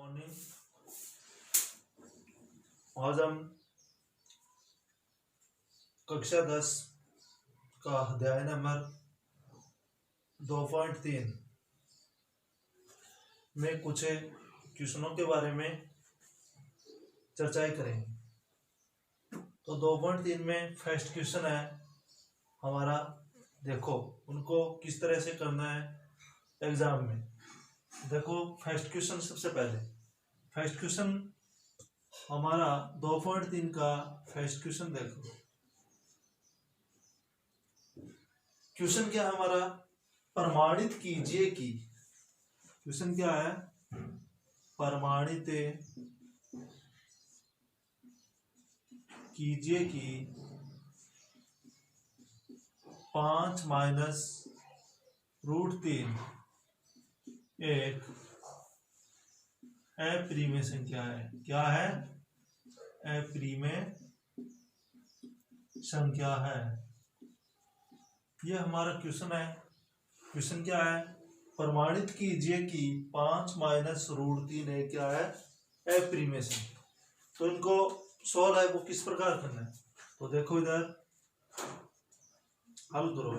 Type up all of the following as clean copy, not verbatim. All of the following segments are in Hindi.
मॉर्निंग। आज हम कक्षा 10 का अध्याय नंबर 2.3 में कुछ क्वेश्चनों के बारे में चर्चाएं करेंगे। तो 2.3 में फर्स्ट क्वेश्चन है हमारा, देखो उनको किस तरह से करना है एग्जाम में। देखो फर्स्ट क्वेश्चन, सबसे पहले फर्स्ट क्वेश्चन हमारा 2.3 का फर्स्ट क्वेश्चन देखो। क्वेश्चन क्या है हमारा, प्रमाणित कीजिए कि, क्वेश्चन क्या है, प्रमाणित कीजिए कि 5 माइनस √3 एक अप्रिमेय संख्या है। क्या है? अप्रिमेय संख्या है। ये हमारा क्वेश्चन है। क्वेश्चन क्या है, प्रमाणित कीजिए कि 5 माइनस √3 एक क्या है, अप्रिमेय संख्या। तो इनको सॉल्व है वो किस प्रकार करना है, तो देखो इधर हल करो।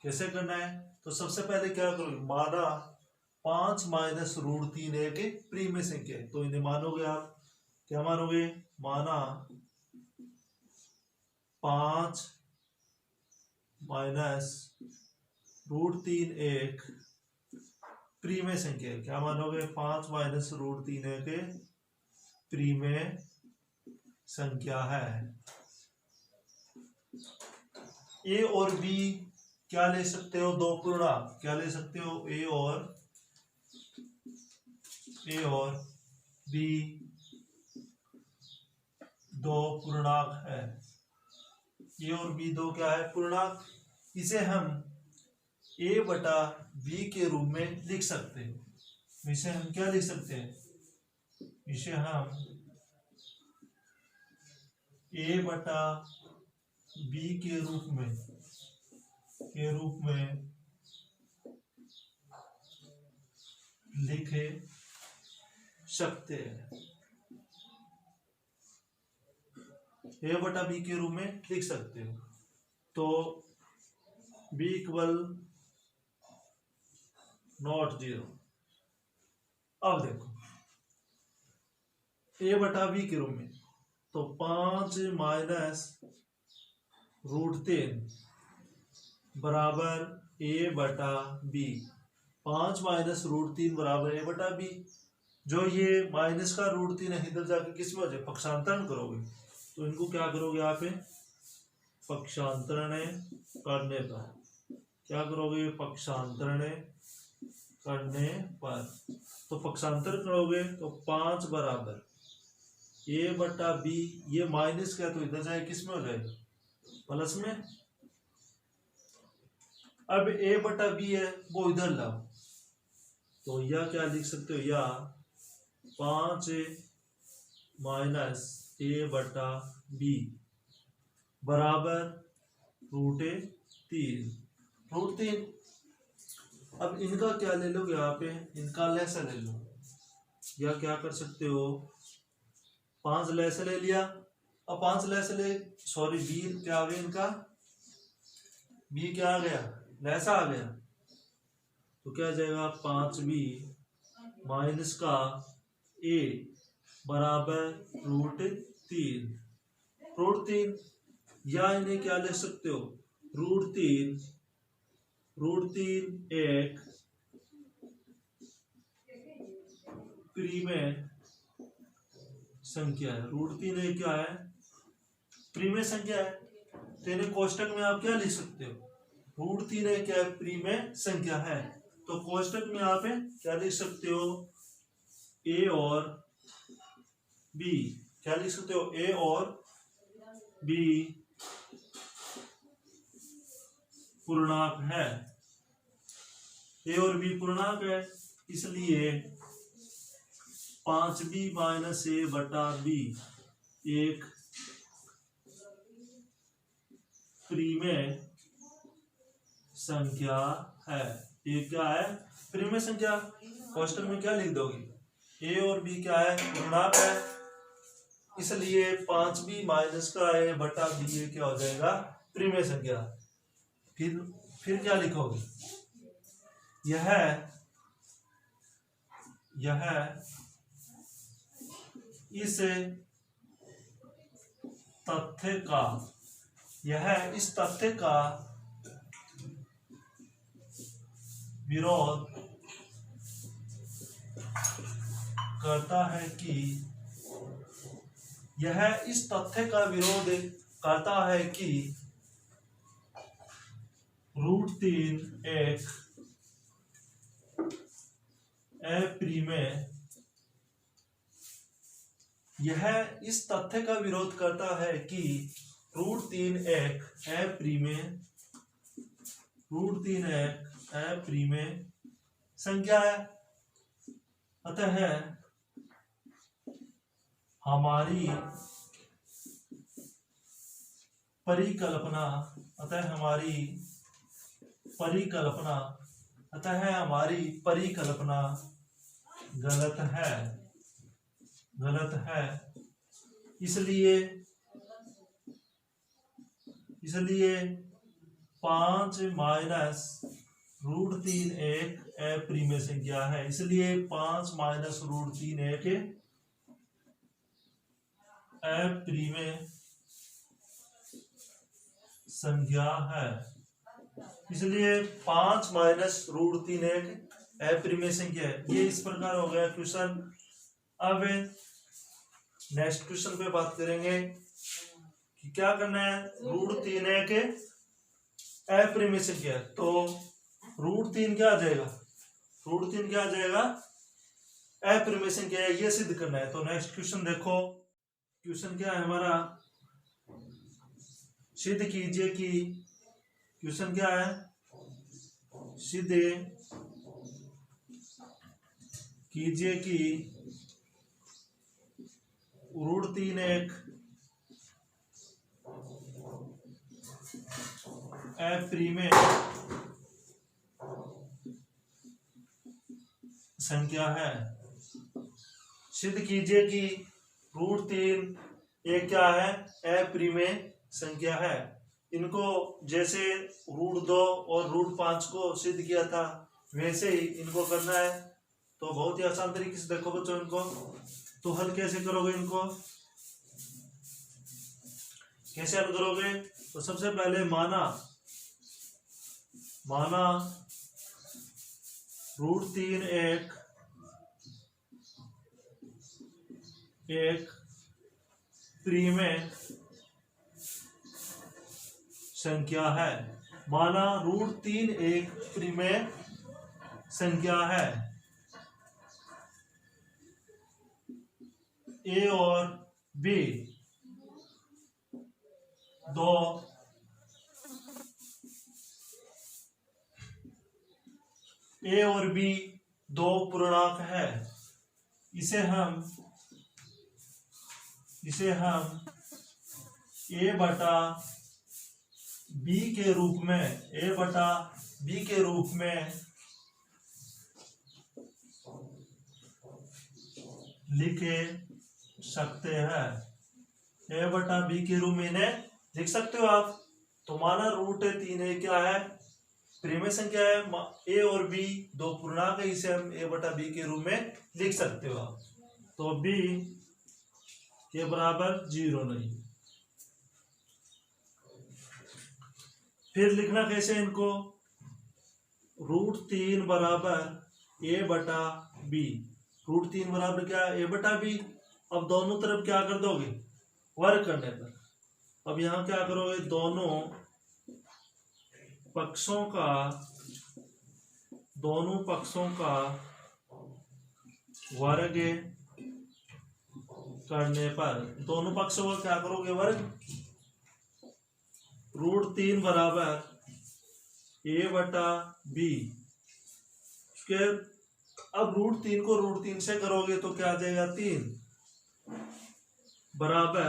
कैसे करना है, तो सबसे पहले क्या करोगे, माना 5 माइनस √3 एक प्रीमेय संख्या है। तो इन्हें मानोगे आप, क्या मानोगे, माना 5 माइनस √3 एक प्रीमेय संख्या है। क्या मानोगे, 5 माइनस √3 एक प्रीमेय संख्या है। ए और बी क्या ले सकते हो, दो पूर्णांक क्या ले सकते हो, ए और बी दो पूर्णांक है। ए और बी दो क्या है, पूर्णांक। इसे हम ए बटा बी के रूप में लिख सकते हैं। इसे हम क्या लिख सकते हैं, इसे हम ए बटा बी के रूप में लिख सकते हैं। ए बटा बी के रूप में लिख सकते हो। तो बी इक्वल नॉट 0। अब देखो ए बटा बी के रूप में, तो 5 माइनस √3 बराबर ए बटा बी। 5 माइनस √3 बराबर ए बटा बी। जो ये माइनस का √3 है, इधर जाके किस में हो जाए, पक्षांतरण करोगे। तो इनको क्या करोगे आप, पक्षांतरण करने पर क्या करोगे, पक्षांतरण करने पर, तो पक्षांतर करोगे तो 5 बराबर ए बटा बी। ये माइनस का तो इधर जाए किस में हो जाएगा, प्लस में। अब ए बटा बी है वो इधर लाओ, तो यह क्या लिख सकते हो, या 5 माइनस ए बटा बी बराबर √3। अब इनका क्या ले लोगे आप, इनका लैसा ले लो, या क्या कर सकते हो, 5 लैसा ले लिया। अब 5 लैसा ले, सॉरी बी क्या आ गया, इनका बी क्या आ गया, लैसा आ गया। तो क्या आ जाएगा, 5b माइनस का ए बराबर √3। या इन्हें क्या ले सकते हो, √3 एक प्रीमेय संख्या है। √3 एक क्या है, प्रीमेय संख्या है। तो इन्हें कोष्टक में आप क्या लिख सकते हो, √3 एक क्या है, प्रीमेय संख्या है। तो कोष्टक में आप क्या लिख सकते हो, ए और बी क्या लिख सकते हो, ए और बी पूर्णांक है। ए और बी पूर्णांक है, इसलिए 5b माइनस ए बटा बी एक प्रीमेय संख्या है। ये क्या है, प्रीमेय संख्या। कोष्टक में क्या लिख दोगे, ए और बी क्या है, पूर्णांक है, इसलिए 5b माइनस का ए बटा बी ए क्या हो जाएगा, प्रिमेय संख्या। फिर क्या लिखोगे, यह इस तथ्य का विरोध करता है कि √3 एक अप्रिमेय, यह इस तथ्य का विरोध करता है कि √3 एक अप्रिमेय संख्या है। अतः हमारी परिकल्पना गलत है। इसलिए 5 माइनस √3 एक अप्रिमेय संख्या है। इसलिए 5 माइनस √3 एक अप्रिमेय संख्या है। इसलिए 5 माइनस √3 एक अप्रिमेय संख्या है। ये इस प्रकार हो गया क्वेश्चन। अब नेक्स्ट क्वेश्चन पे बात करेंगे कि क्या करना है, √3 एक अप्रिमेय संख्या, तो √3 क्या आ जाएगा, अप्रिमेय संख्या है, ये सिद्ध करना है। तो नेक्स्ट क्वेश्चन देखो, क्वेश्चन क्या है हमारा, सिद्ध कीजिए कि, क्वेश्चन क्या है, सिद्ध कीजिए कि √3 एक अप्रिमेय संख्या है। सिद्ध कीजिए कि √3 एक क्या है, अप्रिमेय संख्या है। इनको जैसे √2 और √5 को सिद्ध किया था वैसे ही इनको करना है। तो बहुत ही आसान तरीके से देखो बच्चों, इनको तो हल कैसे करोगे, इनको कैसे हल करोगे, तो सबसे पहले माना √3 एक प्रिमेय संख्या है। माना √3 एक प्रिमेय संख्या है। ए और बी दो पूर्णांक है। इसे हम ए बटा बी के रूप में लिखे सकते हैं। ए बटा बी के रूप में इन्हें लिख सकते हो आप। तो माना √3 क्या है, प्रिमेय संख्या है। ए और बी दो पूर्णांक है, इसे हम ए बटा बी के रूप में लिख सकते हो आप। तो बी के बराबर 0 नहीं। फिर लिखना कैसे इनको, √3 बराबर ए बटा बी। √3 बराबर क्या, ए बटा बी। अब दोनों तरफ क्या कर दोगे, वर्ग करने पर। अब यहां क्या करोगे, दोनों पक्षों का वर्ग करने पर, दोनों पक्षों का क्या करोगे, वर्ग। √3 बराबर ए बटा बी के, अब √3 को √3 से करोगे तो क्या आ जाएगा, 3 बराबर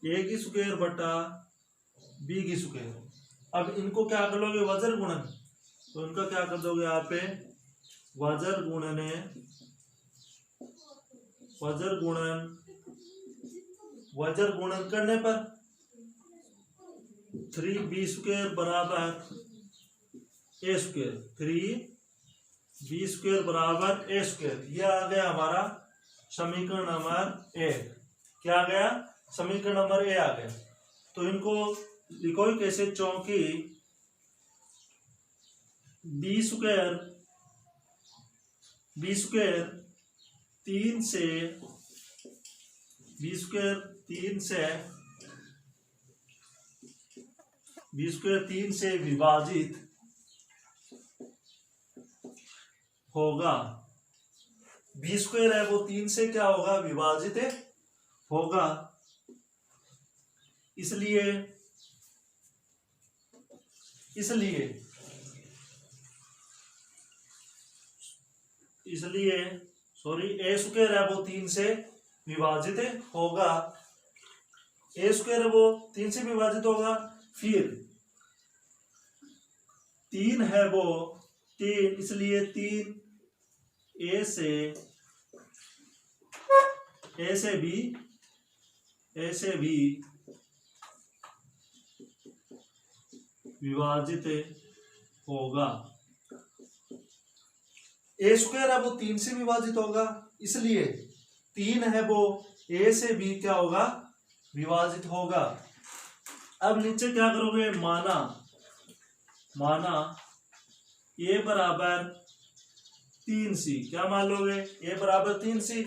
ए की स्क्वायर बटा बी की स्क्वायर। अब इनको क्या कर लोगे, वज्र गुणन। तो इनका क्या कर दोगे यहाँ पे, वज्र गुणन वज्र गुणन करने पर 3b² बराबर a², 3b² बराबर a²। यह आ गया हमारा समीकरण नंबर 1। क्या आ गया? समीकरण नंबर ए आ गया। तो इनको लिखो कैसे? चौकी b² 3 से विभाजित होगा। b² है वो 3 से क्या होगा? विभाजित होगा। इसलिए a² है वो 3 से विभाजित होगा। a² है वो 3 से विभाजित होगा। फिर 3 है वो 3, इसलिए 3 a से भी विभाजित होगा। a² है वो 3 से विभाजित होगा, इसलिए 3 है वो a से भी क्या होगा? विभाजित होगा। अब नीचे क्या करोगे? माना a बराबर 3c। क्या मान लोगे? a बराबर 3c।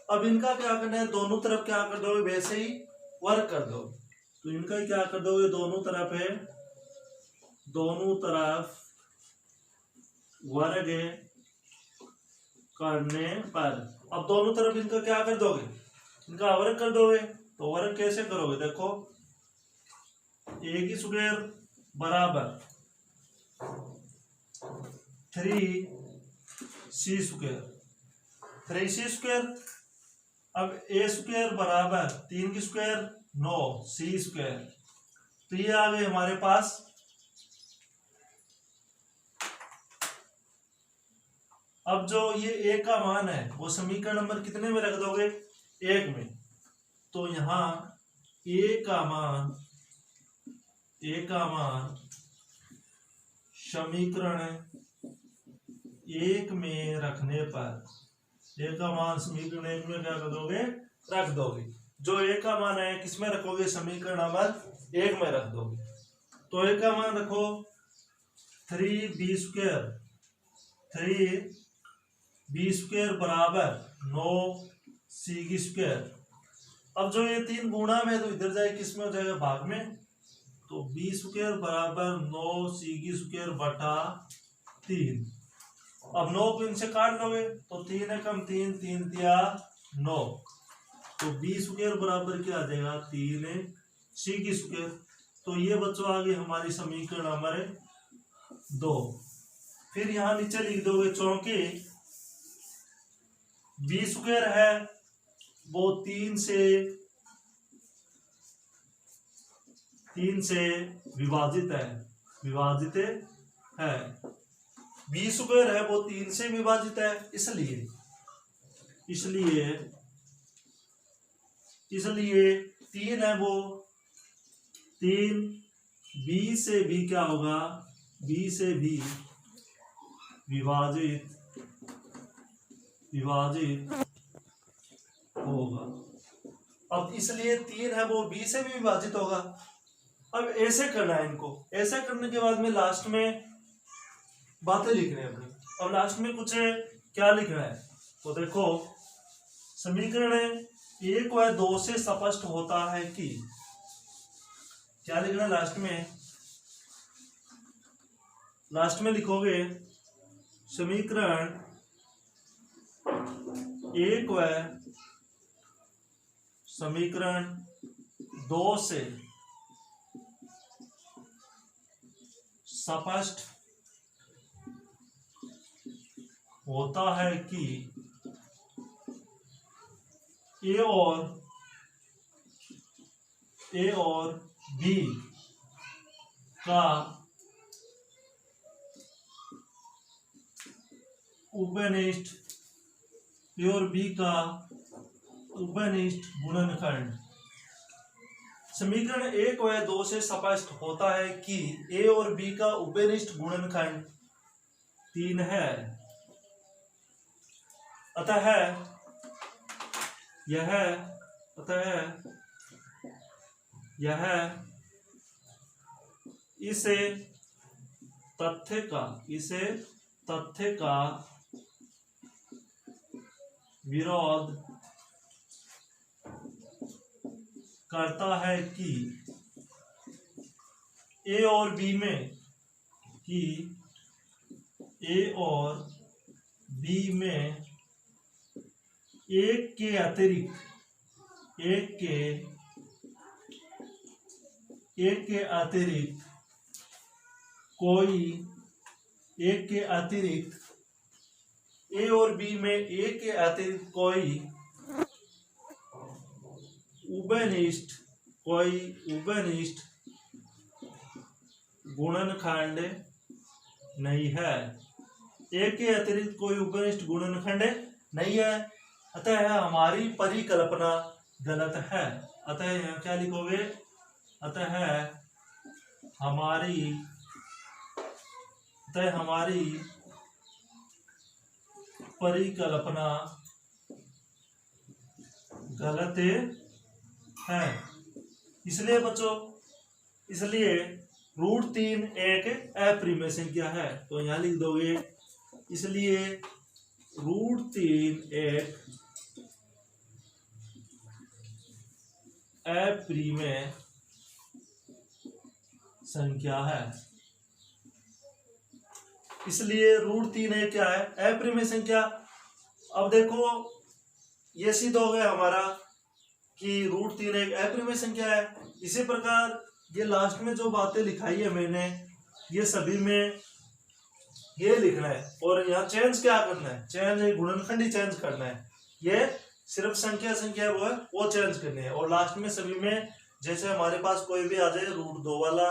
अब इनका क्या करना है? दोनों तरफ क्या कर दोगे? वैसे ही वर्ग कर दो। तो इनका ही क्या कर दोगे? दोनों तरफ वर्ग करने पर अब दोनों तरफ इनका क्या कर दोगे? इनका वर्ग कर दोगे। तो वर्ग कैसे करोगे? देखो, a² बराबर 3c²। अब a² बराबर 3 9 c²। तो ये आ गए हमारे पास। अब जो ये a का मान है वो समीकरण नंबर कितने में रख दोगे? 1 में। तो यहां a का मान समीकरण 1 में रखने पर a का मान समीकरण 1 में क्या कर दोगे? रख दोगे। जो a का मान है किसमें रखोगे? समीकरण नंबर 1 में रख दोगे। तो a का मान रखो 3b² बराबर 9c²। अब जो ये 3 गुणा में तो इधर जाए किसमें हो जाएगा? भाग में। तो b² बराबर 9c² बटा 3। अब 9 को इनसे काट लोगे तो 3 एकम 3, 3 तिया 9। तो b² बराबर क्या आ जाएगा? 3c²। तो ये बच्चों आ गई हमारी समीकरण नंबर 2। फिर यहां नीचे लिख दोगे चूंकि b² है वो 3 से विभाजित है। b² है वो 3 से विभाजित है, इसलिए 3 है वो 3 b से भी क्या होगा? b से भी विभाजित होगा। अब इसलिए 3 है वो b से भी विभाजित होगा। अब ऐसे करना है इनको। ऐसे करने के बाद में लास्ट में बातें लिखने हैं अपनी। अब लास्ट में कुछ क्या लिखना है? तो देखो, समीकरण 1 व 2 से स्पष्ट होता है कि क्या लिखना है लास्ट में लिखोगे समीकरण 1 व समीकरण 2 से स्पष्ट होता है कि ए और बी का उपनिष्ठ ए और बी का उभयनिष्ठ गुणनखंड। समीकरण 1 व 2 से स्पष्ट होता है कि ए और बी का उभयनिष्ठ गुणनखंड 3 है। अतः यह इसे तथ्य का विरोध करता है कि ए और बी में एक के अतिरिक्त कोई उभयनिष्ठ गुणनखंड नहीं है। एक के अतिरिक्त कोई उभयनिष्ठ गुणनखंड नहीं है। अतः हमारी परिकल्पना गलत है। अतः यहाँ क्या लिखोगे? अतः हमारी परिकल्पना गलत है। इसलिए बच्चों, √3 एक अप्रिमेय संख्या है, तो यहां लिख दोगे इसलिए √3 एक अप्रिमेय संख्या है। इसलिए √3 एक क्या है? अप्रिमेय संख्या। अब देखो ये सिद्ध हो गया हमारा कि √3 एक अप्रिमेय संख्या है। इसी प्रकार ये लास्ट में जो बातें लिखाई है मैंने, ये सभी में ये लिखना है। और यहाँ चेंज क्या करना है? चेंज गुणनखंड ही चेंज करना है। ये सिर्फ संख्या वो चेंज करनी है। और लास्ट में सभी में जैसे हमारे पास कोई भी आ जाए √2 वाला,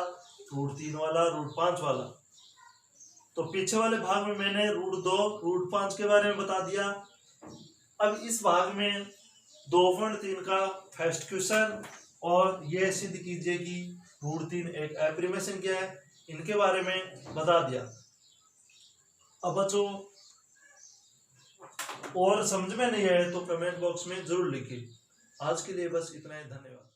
√3 वाला, √5 वाला, तो पीछे वाले भाग में मैंने √2, √5 के बारे में बता दिया। अब इस भाग में 2.3 का फर्स्ट क्वेश्चन और ये सिद्ध कीजिए कि √3 एक अप्रिमेय संख्या है, इनके बारे में बता दिया। अब बच्चों और समझ में नहीं आए तो कमेंट बॉक्स में जरूर लिखिए। आज के लिए बस इतना ही। धन्यवाद।